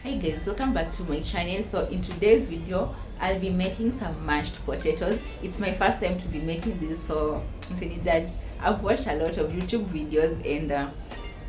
Hi guys, welcome back to my channel. So in today's video I'll be making some mashed potatoes. It's my first time to be making this, so judge. I've watched a lot of YouTube videos and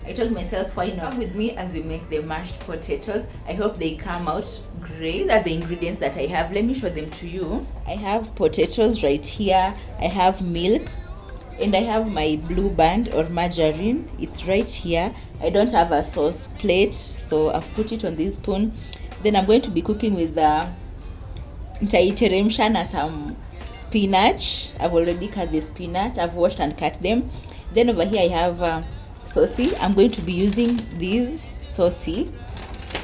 I told myself, why not with me as we make the mashed potatoes. I hope they come out great. These are the ingredients that I have. Let me show them to you. I have potatoes right here, I have milk, and I have my blue band or margarine. It's right here. I don't have a sauce plate, so I've put it on this spoon. Then I'm going to be cooking with some spinach. I've already cut the spinach. I've washed and cut them. Then over here I have saucy. I'm going to be using these saucy.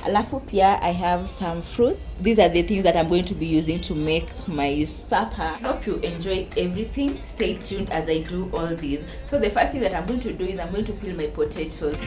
Alafu pia I have some fruit. These are the things that I'm going to be using to make my supper. Hope you enjoy everything. Stay tuned as I do all these. So the first thing that I'm going to do is I'm going to peel my potatoes.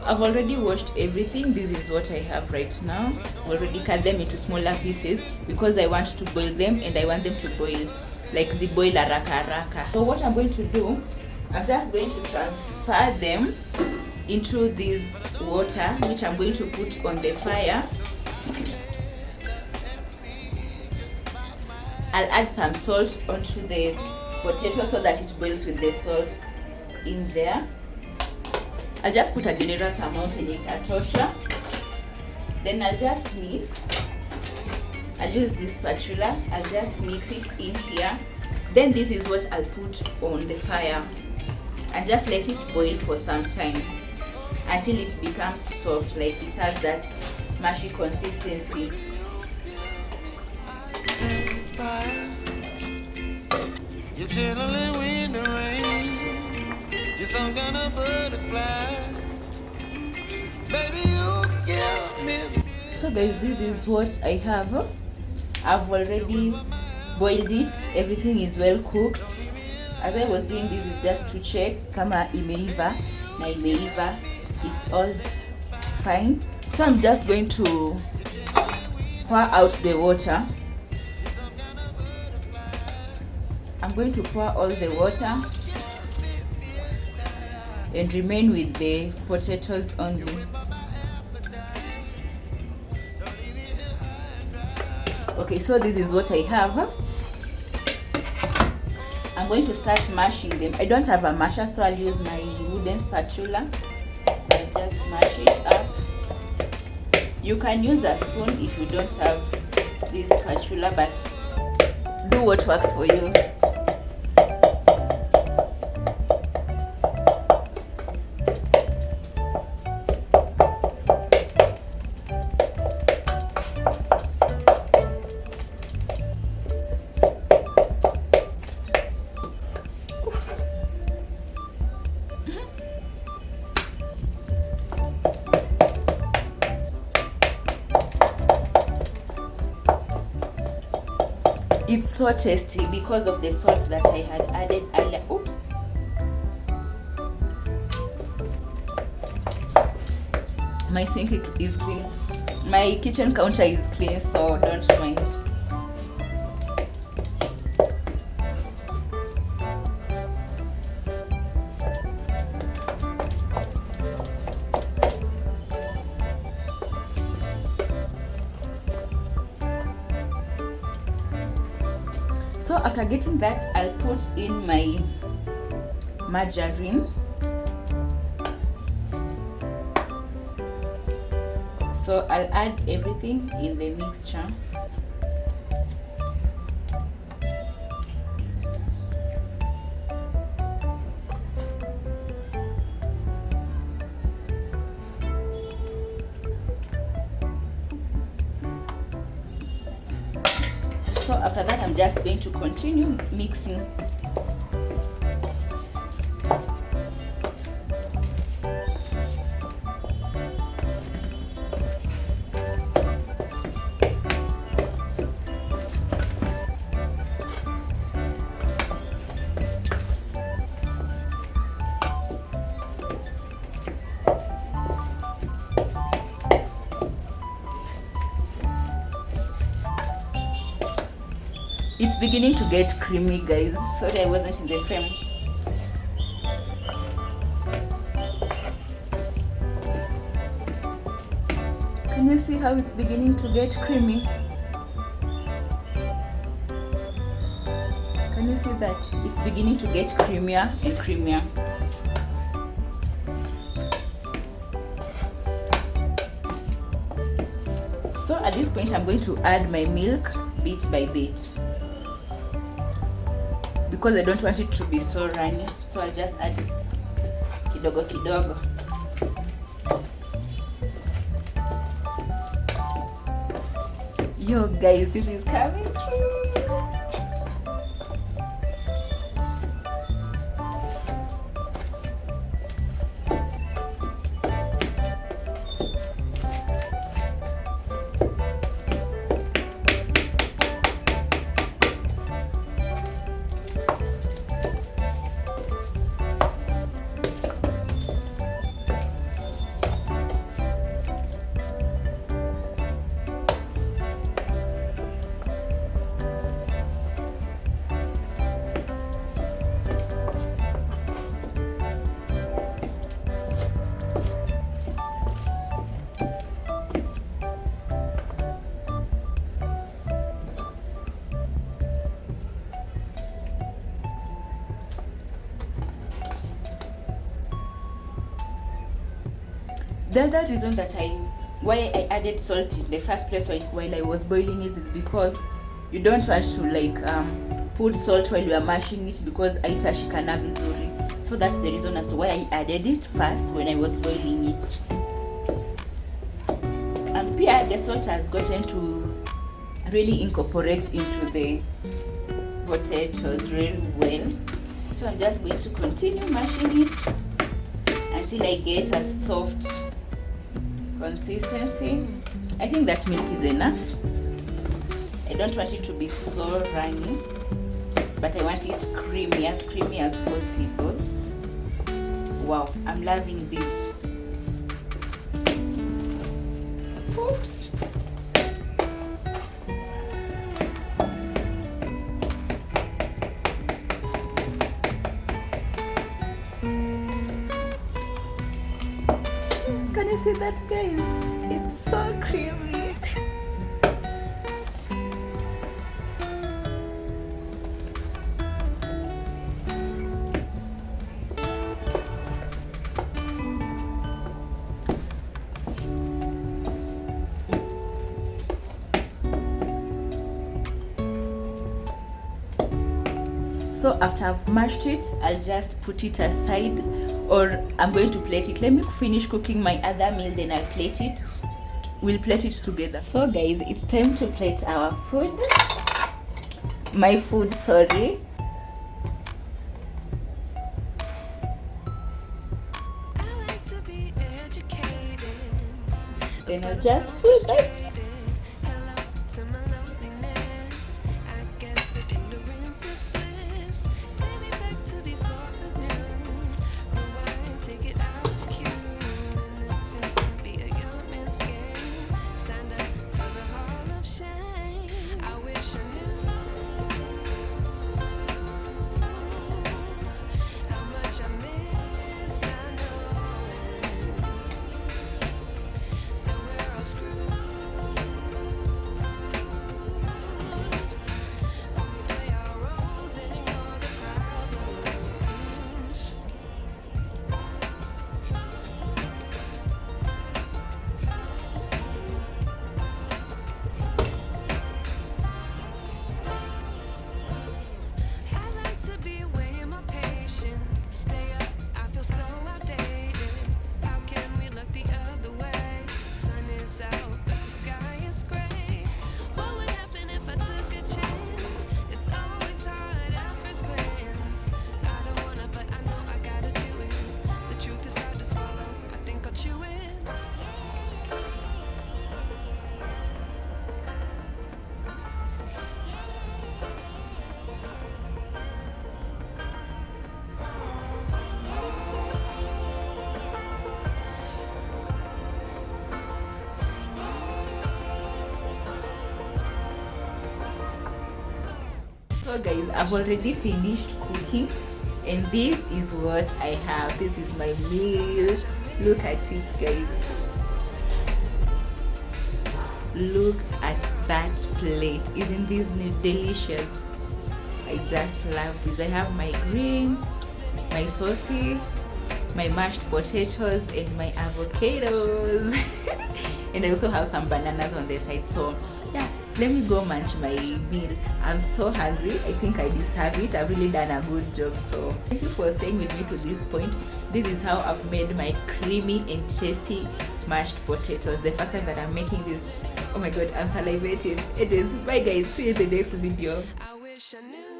I've already washed everything. This is what I have right now. I've already cut them into smaller pieces because I want to boil them and I want them to boil like the boil haraka. So what I'm going to do, I'm just going to transfer them into this water which I'm going to put on the fire. I'll add some salt onto the potato so that it boils with the salt in there. I'll just put a generous amount in it, atosha. Then I'll just mix. I'll use this spatula. I'll just mix it in here. Then this is what I'll put on the fire and just let it boil for some time until it becomes soft, like it has that mushy consistency. You're chilling in the rain. You're some kind of butterfly. Baby, you give me. So guys, this is what I have. I've already boiled it. Everything is well cooked. As I was doing this is just to check kama imeiva na imeiva. It's all fine. So I'm just going to pour out the water. I'm going to pour all the water and remain with the potatoes only. Okay, so this is what I have. I'm going to start mashing them. I don't have a masher, so I'll use my wooden spatula. I'll just mash it up. You can use a spoon if you don't have this spatula, but do what works for you. It's so tasty because of the salt that I had added earlier. Oops. My sink is clean. My kitchen counter is clean, so don't mind. So after getting that, I'll put in my margarine. So I'll add everything in the mixture. So after that, I'm just going to continue mixing. beginning to get creamy, guys. Sorry I wasn't in the frame. Can you see how it's beginning to get creamy? Can you see that? It's beginning to get creamier and creamier. So at this point I'm going to add my milk bit by bit, because I don't want it to be so runny. So I'll just add kidogo kidogo. Yo guys, this is coming through. The other reason that why I added salt in the first place while I was boiling it is because you don't want to like put salt while you are mashing it, because haitashikana vizuri. So that's the reason as to why I added it first when I was boiling it. And pia the salt has gotten to really incorporate into the potatoes really well. So I'm just going to continue mashing it until I get a soft consistency. I think that milk is enough. I don't want it to be so runny, but I want it creamy as possible. Wow, I'm loving this. Oops. Can you see that, guys? It's so creamy. So after I've mashed it, I'll just put it aside, or I'm going to plate it. Let me finish cooking my other meal, then I'll plate it. We'll plate it together. So guys, it's time to plate our food. My food, sorry. Then I'll just put that. So guys, I've already finished cooking, and this is what I have. This is my meal. Look at it, guys. Look at that plate. Isn't this delicious? I just love this. I have my greens, my saucy, my mashed potatoes, and my avocados. And I also have some bananas on the side. So yeah, let me go munch my meal. I'm so hungry. I think I deserve it. I've really done a good job. So thank you for staying with me to this point. This is how I've made my creamy and tasty mashed potatoes. The first time that I'm making this. Oh my god, I'm salivating. It is. Bye guys. See you in the next video. I wish I knew.